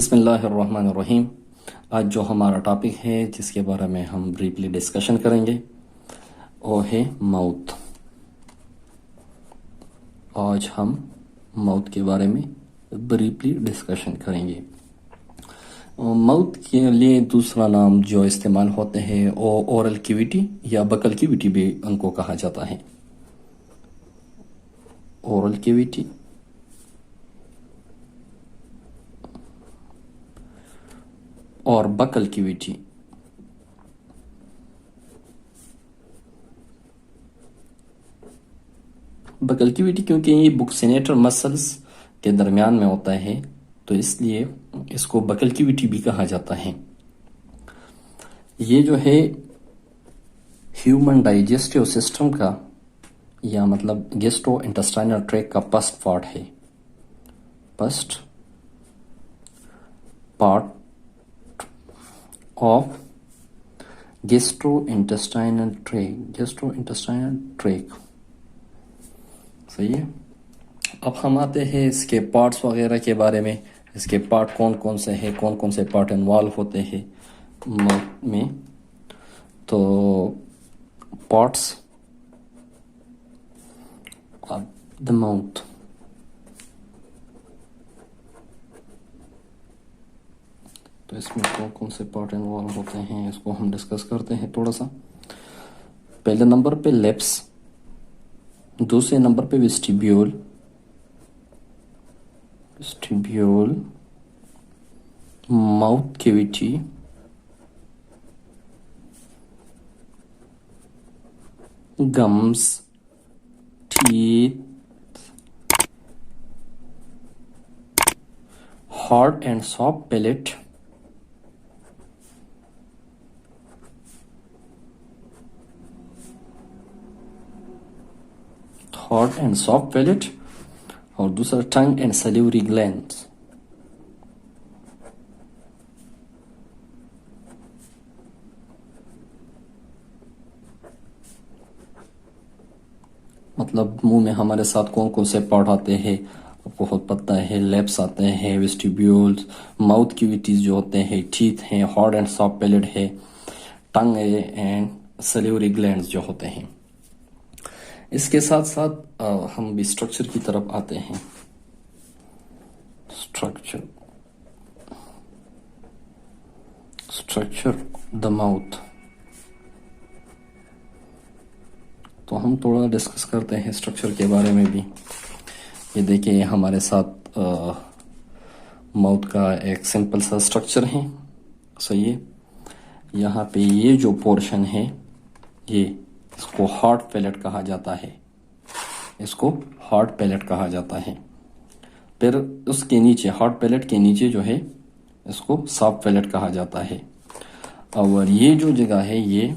बिस्मिल्लाहिर्रहमानिर्रहीम। आज जो हमारा टॉपिक है जिसके बारे में हम ब्रीफली डिस्कशन करेंगे वो है मौत। आज हम मौत के बारे में ब्रीफली डिस्कशन करेंगे। मौत के लिए दूसरा नाम जो इस्तेमाल होते हैं वो ओरल कैविटी या बकल कैविटी भी उनको कहा जाता है। ओरल कैविटी और बकल कैविटी। बकल कैविटी क्योंकि ये बुक्सिनेटर मसल्स के दरमियान में होता है तो इसलिए इसको बकल कैविटी भी कहा जाता है। ये जो है ह्यूमन डाइजेस्टिव सिस्टम का या मतलब गैस्ट्रो इंटेस्टाइनल ट्रैक्ट का फर्स्ट पार्ट है। First part of gastrointestinal tract. सही है। अब हम आते हैं इसके पार्ट्स वगैरह के बारे में। इसके पार्ट कौन कौन से हैं, कौन कौन से पार्ट इन्वॉल्व होते हैं मौत में। तो पार्ट्स ऑफ द माउथ। तो इसमें कौन कौन से पार्ट इन्वॉल्व होते हैं इसको हम डिस्कस करते हैं थोड़ा सा। पहले नंबर पे लिप्स, दूसरे नंबर पे vestibule, mouth cavity, gums, teeth, hard and soft palate, और दूसरा टंग एंड सैलिवरी ग्लैंड्स। मतलब मुंह में हमारे साथ कौन कौन से पार्ट आते हैं आपको बहुत पता है। लिप्स आते हैं, वेस्टिब्यूल्स, माउथ कैविटीज जो होते हैं, टीथ हैं, हार्ड एंड सॉफ्ट पैलेट है, टंग है एंड सैलिवरी ग्लैंड्स जो होते हैं। इसके साथ साथ हम भी स्ट्रक्चर की तरफ आते हैं। Structure the mouth. तो हम थोड़ा डिस्कस करते हैं स्ट्रक्चर के बारे में भी। ये देखिए हमारे साथ माउथ का एक सिंपल सा स्ट्रक्चर है। सही है। यहाँ पे ये जो पोर्शन है ये इसको हार्ड पैलेट कहा जाता है। फिर उसके नीचे हार्ड पैलेट के नीचे जो है इसको सॉफ्ट पैलेट कहा जाता है। और ये जो जगह है ये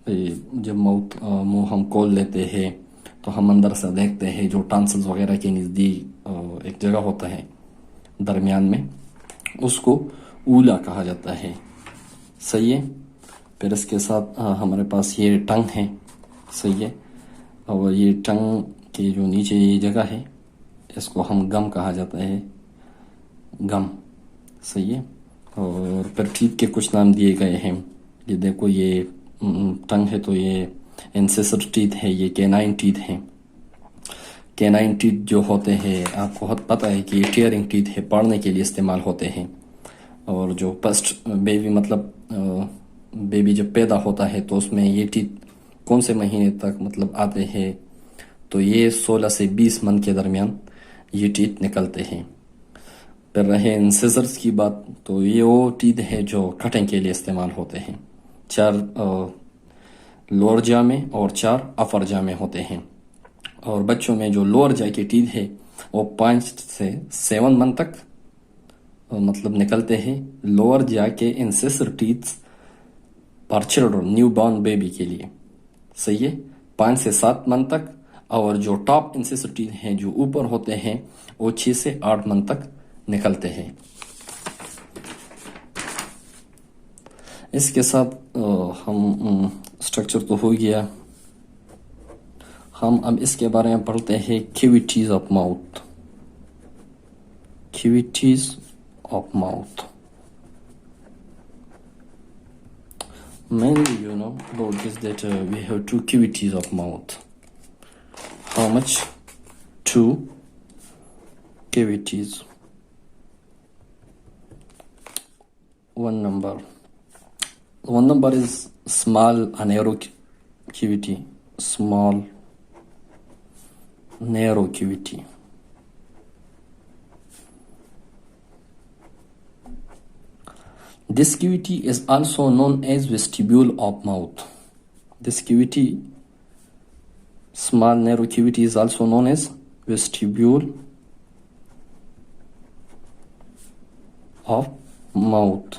जब मुंह हम खोल लेते हैं तो हम अंदर से देखते हैं जो टॉन्सिल्स वगैरह के नज़दीक एक जगह होता है दरमियान में, उसको ऊला कहा जाता है। सही है। फिर इसके साथ हमारे पास ये टंग है। सही है। और ये टंग के जो नीचे ये जगह है इसको हम गम कहा जाता है। गम। सही है। और फिर टीथ के कुछ नाम दिए गए हैं। ये देखो ये टंग है तो ये इंसिसर टीथ है, ये कैनाइन टीथ है। कैनाइन टीथ जो होते हैं आपको बहुत पता है कि ये टीयरिंग टीथ है, पढ़ने के लिए इस्तेमाल होते हैं। और जो फर्स्ट बेबी मतलब बेबी जब पैदा होता है तो उसमें ये टीथ कौन से महीने तक मतलब आते हैं तो ये 16 से 20 मंथ के दरमियान ये टीथ निकलते हैं। फिर रहे इंसिसर्स की बात तो ये वो टीथ है जो कटिंग के लिए इस्तेमाल होते हैं। 4 लोअर जा में और 4 अपर जा में होते हैं। और बच्चों में जो लोअर जा के टीथ है वो 5 से 7 मंथ तक मतलब निकलते हैं। लोअर जा के इंसिसर टीथ पर चिल्ड्रन न्यू बॉर्न बेबी के लिए। सही है। 5 से 7 मंथ तक। और जो टॉप इंसिसर टीथ हैं जो ऊपर होते हैं वो 6 से 8 मंथ तक निकलते हैं। इसके साथ हम स्ट्रक्चर तो हो गया। हम अब इसके बारे में पढ़ते हैं cavities of mouth. Cavities of mouth. Mainly, about this that we have two cavities of mouth. How much? Two cavities. One number is small narrow cavity. Small narrow cavity. This cavity is also known as vestibule of mouth. This cavity, small narrow cavity, is also known as vestibule of mouth.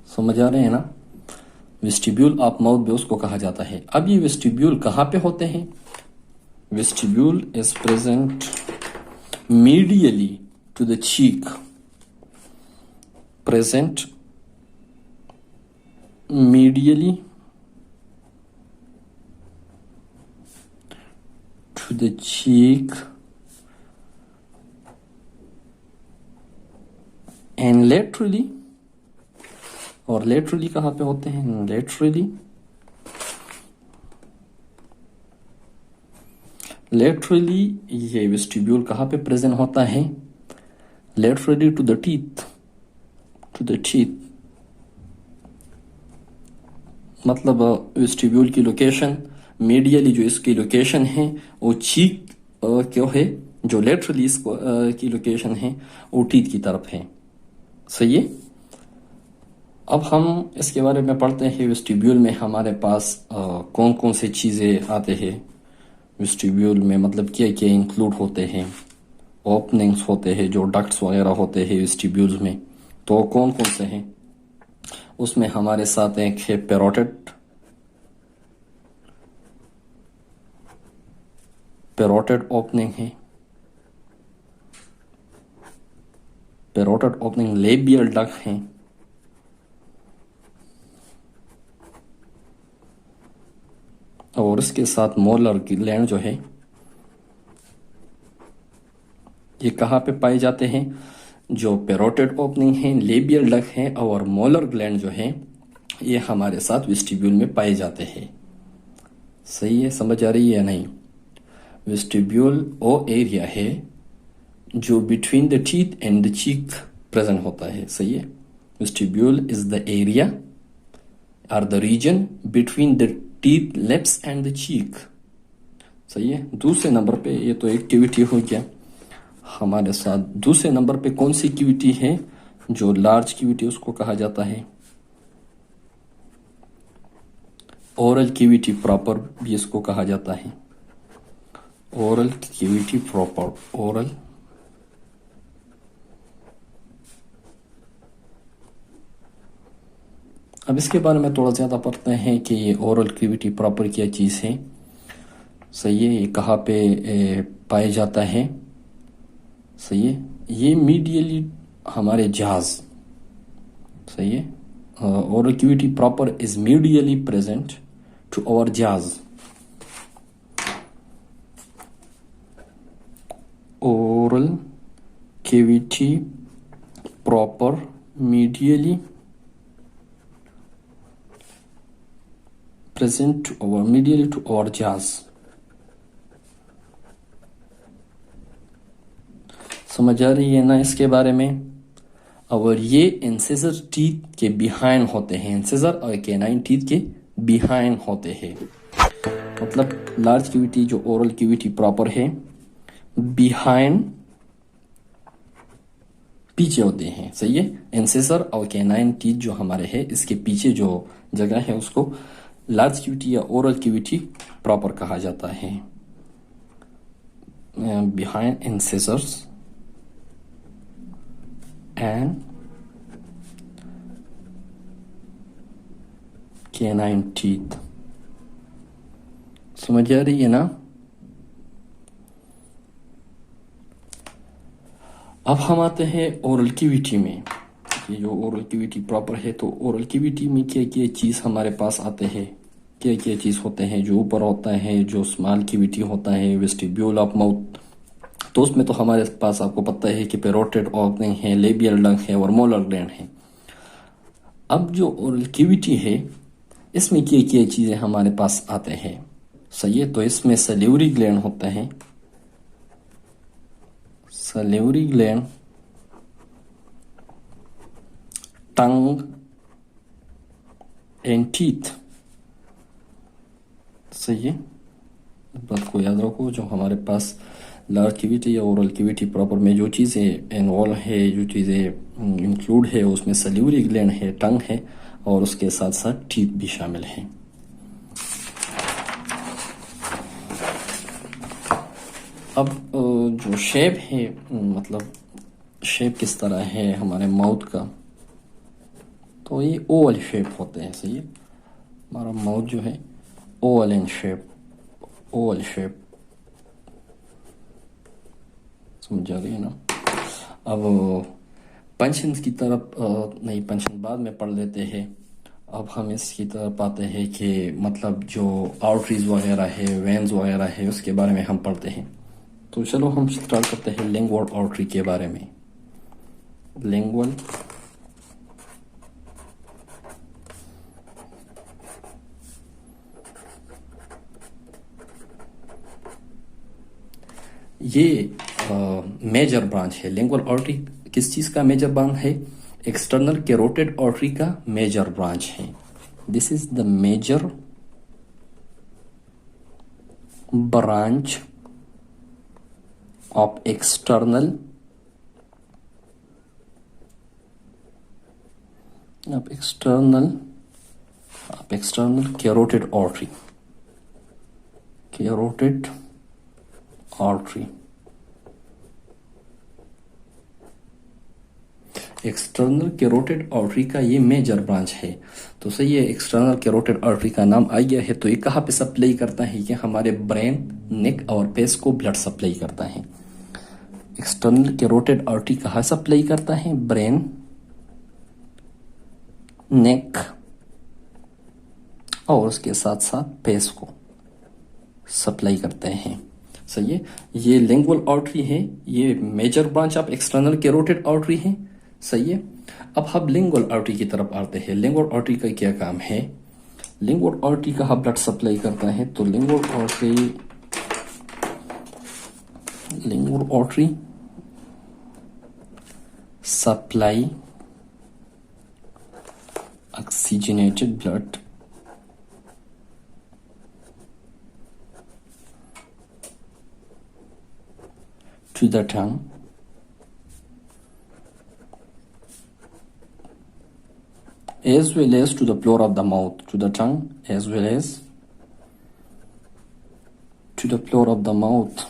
समझ आ रहे हैं ना? Vestibule of mouth भी उसको कहा जाता है। अब ये वेस्टिब्यूल कहाँ पे होते हैं? Vestibule is present medially to the cheek, present medially to the cheek and laterally, और laterally कहाँ पे होते हैं? laterally ये वेस्टिब्यूल कहाँ पे प्रेजेंट होता है? laterally to the teeth. मतलब वेस्टिब्यूल की लोकेशन मीडियली जो इसकी लोकेशन है वो चीक क्यों है, जो लेटरली इसको की लोकेशन है वो टीथ की तरफ है। सही है। अब हम इसके बारे में पढ़ते हैं। वेस्टिब्यूल में हमारे पास कौन कौन से चीज़ें आते हैं वेस्टिब्यूल में, मतलब क्या क्या इंक्लूड होते हैं। ओपनिंग्स होते हैं, जो डक्ट्स वगैरह होते हैं वेस्टिब्यूल्स में, तो कौन कौन से हैं उसमें हमारे साथ एक है पेरोटेड ओपनिंग है, पेरोटेड ओपनिंग लेबियल डक्ट है, और इसके साथ मोलर ग्लैंड जो है ये कहाँ पे पाए जाते हैं? जो पेरोटेड ओपनिंग है, लेबियल डक्ट है और मोलर ग्लैंड जो है ये हमारे साथ वेस्टिब्यूल में पाए जाते हैं। सही है, समझ आ रही है या नहीं? वेस्टिब्यूल वो एरिया है जो between the teeth and the cheek present होता है। सही है। वेस्टिब्यूल इज द एरिया और the region between the teeth lips and the cheek. सही है। दूसरे नंबर पे ये तो एक कैविटी हो गया हमारे साथ। दूसरे नंबर पे कौन सी कैविटी है? जो लार्ज कैविटी उसको कहा जाता है ओरल कैविटी प्रॉपर भी इसको कहा जाता है। ओरल कैविटी प्रॉपर, ओरल अब इसके बारे में थोड़ा ज्यादा पढ़ते हैं कि ये ओरल कैविटी प्रॉपर क्या चीज है। सही है। ये कहाँ पे पाया जाता है? सही है। ये मीडियली हमारे जाज। सही है। Oral cavity proper is medially present to our jaws. Oral cavity proper medially present to our medially to our jaws। समझ आ रही है ना इसके बारे में? और ये इंसिजर टीथ के बिहाइंड होते हैं। इंसिजर और कैनाइन टीथ के बिहाइंड होते हैं। मतलब लार्ज कैविटी जो ओरल कैविटी प्रॉपर है बिहाइंड पीछे होते हैं। सही है। इंसिजर और कैनाइन टीथ जो हमारे है इसके पीछे जो जगह है उसको लार्ज कैविटी या ओरल कैविटी प्रॉपर कहा जाता है। Behind incisors and canine teeth. समझ आ रही है ना? अब हम आते हैं ओरल कैविटी में। ये जो ओरल कैविटी प्रॉपर है तो ओरल कैविटी में क्या क्या चीज हमारे पास आते हैं, क्या क्या चीज होते हैं? जो ऊपर होता है जो स्मॉल कैविटी होता है वेस्टिब्यूल ऑफ माउथ, तो उसमें तो हमारे पास आपको पता है कि पेरोटिड ऑर्गन है, लेबियल डक्ट है और मोलर ग्लैंड है। अब जो ओरल कैविटी है इसमें क्या चीज़ें हमारे पास आते हैं, सही है। तो इसमें सैलिवरी ग्लैंड होता है, salivary gland, tongue and teeth, सही है। इस बात को याद रखो, जो हमारे पास लार्ज कैविटी या ओरल कैविटी प्रॉपर में जो चीज़ें इन्वॉल्व है, जो चीज़ें इंक्लूड है, उसमें सैलिवरी ग्लैंड है, टंग है और उसके साथ साथ टीथ भी शामिल है। अब जो शेप है, मतलब शेप किस तरह है हमारे माउथ का, तो ये ओवल शेप होते हैं, सही है। हमारा माउथ जो है oval in shape, Oval shape, समझ आ रही है ना। अब पंचन की तरफ नहीं, पंचन बाद में पढ़ लेते हैं। अब हम इसकी तरफ आते हैं कि मतलब जो आर्टरीज वगैरह है, वेन्स वगैरह है, उसके बारे में हम पढ़ते हैं। तो चलो हम स्टार्ट करते हैं लिंगुअल आर्टरी के बारे में। लिंगुअल ये मेजर ब्रांच है। लिंगुअल आर्टरी किस चीज का मेजर ब्रांच है? एक्सटर्नल कैरोटिड आर्टरी का मेजर ब्रांच है। This is the major branch of external carotid artery, carotid artery. External carotid artery का ये मेजर ब्रांच है। तो सही है, एक्सटर्नल कैरोटिड आर्टरी का नाम आ गया है। तो ये कहाँ पे सप्लाई करता है? ये हमारे ब्रेन, नेक और फेस को ब्लड सप्लाई करता है। एक्सटर्नल कैरोटिड आर्टरी कहाँ सप्लाई करता है? ब्रेन, नेक और उसके साथ साथ फेस को सप्लाई करते हैं, सही है। ये लिंगुअल आर्टरी है, ये major branch of external carotid artery है, सही है। अब हम लिंगुअल आर्टरी की तरफ आते हैं। लिंगुअल आर्टरी का क्या काम है? लिंगुअल आर्टरी का ब्लड सप्लाई करता है। तो lingual artery supply oxygenated blood to the tongue as well as to the floor of the mouth, to the tongue as well as to the floor of the mouth।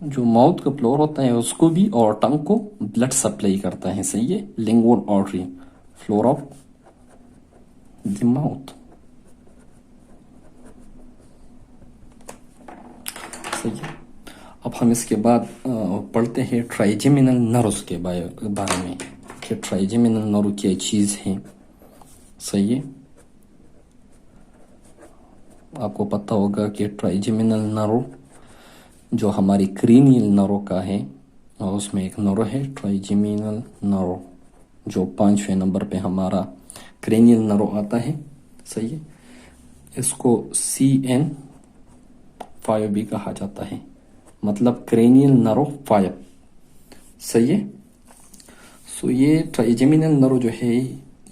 जो mouth का floor होता है उसको भी और टंग को blood supply करता है, सही है। Lingual artery, floor of the mouth, सही है। अब हम इसके बाद पढ़ते हैं ट्राइजेमिनल नर्व्स के बारे में कि ट्राइजेमिनल नर्व क्या चीज़ है, सही है। आपको पता होगा कि ट्राइजेमिनल नर्व जो हमारी क्रेनियल नर्व का है, और उसमें एक नर्व है ट्राइजेमिनल नर्व, जो 5वें नंबर पे हमारा क्रेनियल नर्व आता है, सही है। इसको CN5 भी कहा जाता है, मतलब क्रेनियल नर्व 5, सही है। सो ये ट्राइजेमिनल नर्व जो है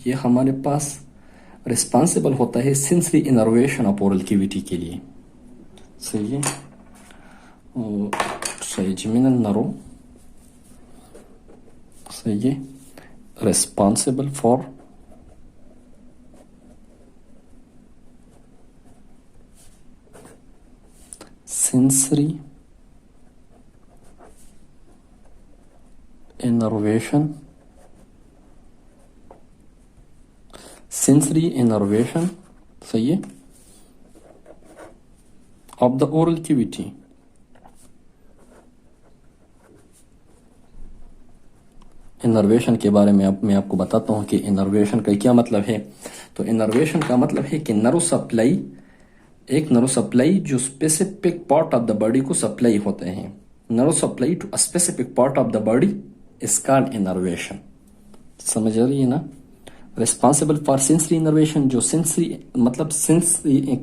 ये हमारे पास रिस्पॉन्सिबल होता है sensory innervation of oral cavity के लिए, सही है। ट्राइजेमिनल नर्व, सही है, रिस्पॉन्सिबल फॉर sensory innervation, सही है, of the oral cavity। Innervation के बारे में अब मैं आपको बताता हूँ कि इनर्वेशन का क्या मतलब है। तो इनर्वेशन का मतलब है कि नर्व सप्लाई एक नर्व सप्लाई जो specific part of the body को सप्लाई होते हैं, nerve supply to a specific part of the body is called innervation. समझ आ रही है ना। रिस्पॉन्सिबल फॉर सेंसरी इनर्वेशन, जो सेंसरी मतलब सेंसरी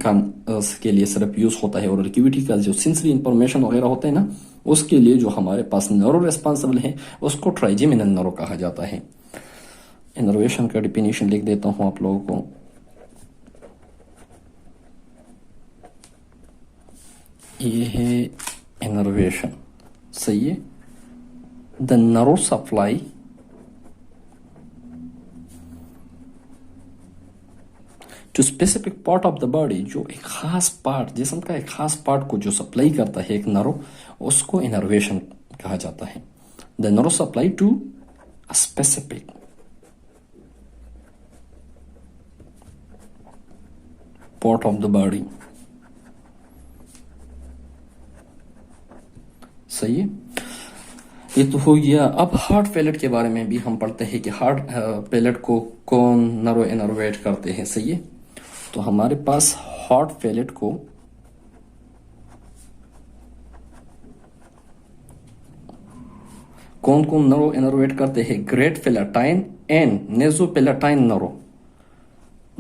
के लिए सिर्फ यूज होता है, और एक्टिविटी का जो सेंसरी इंफॉर्मेशन वगैरह होता है ना, उसके लिए जो हमारे पास नर्व रिस्पॉन्सिबल है उसको ट्राइजेमिनल नर्व कहा जाता है। इनर्वेशन का डिफिनेशन लिख देता हूं आप लोगों को। ये है इनर्वेशन, सही है। The nerve supply to specific part of the body, जो एक खास पार्ट, जिस्म का एक खास पार्ट को जो सप्लाई करता है एक नर्व, उसको इनर्वेशन कहा जाता है। The nerve supply to a specific part of the body, सही है। ये तो हो गया। अब हार्ट फेलियर के बारे में भी हम पढ़ते हैं कि हार्ट फेलियर को कौन नर्व इनर्वेट करते हैं, सही है। तो हमारे पास हार्ट फेलियर को कौन कौन नर्व इनर्वेट करते हैं? ग्रेट पेलेटाइन एंड नेजोपेलेटाइन नर्व,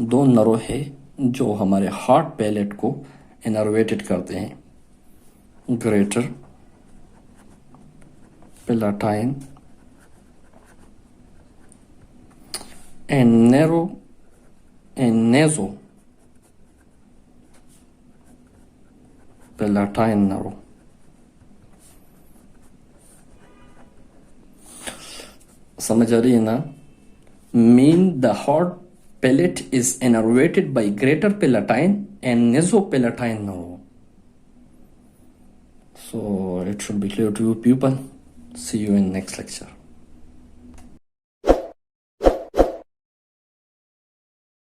दो नर्व है जो हमारे हार्ट पेलेट को इनर्वेटेड करते हैं। Greater palatine and नेजो palatine nerve. समझ आ रही है ना। Mean the heart pellet is innervated by greater palatine and nasopalatine nerve. So it should be clear to you people. See you in next lecture.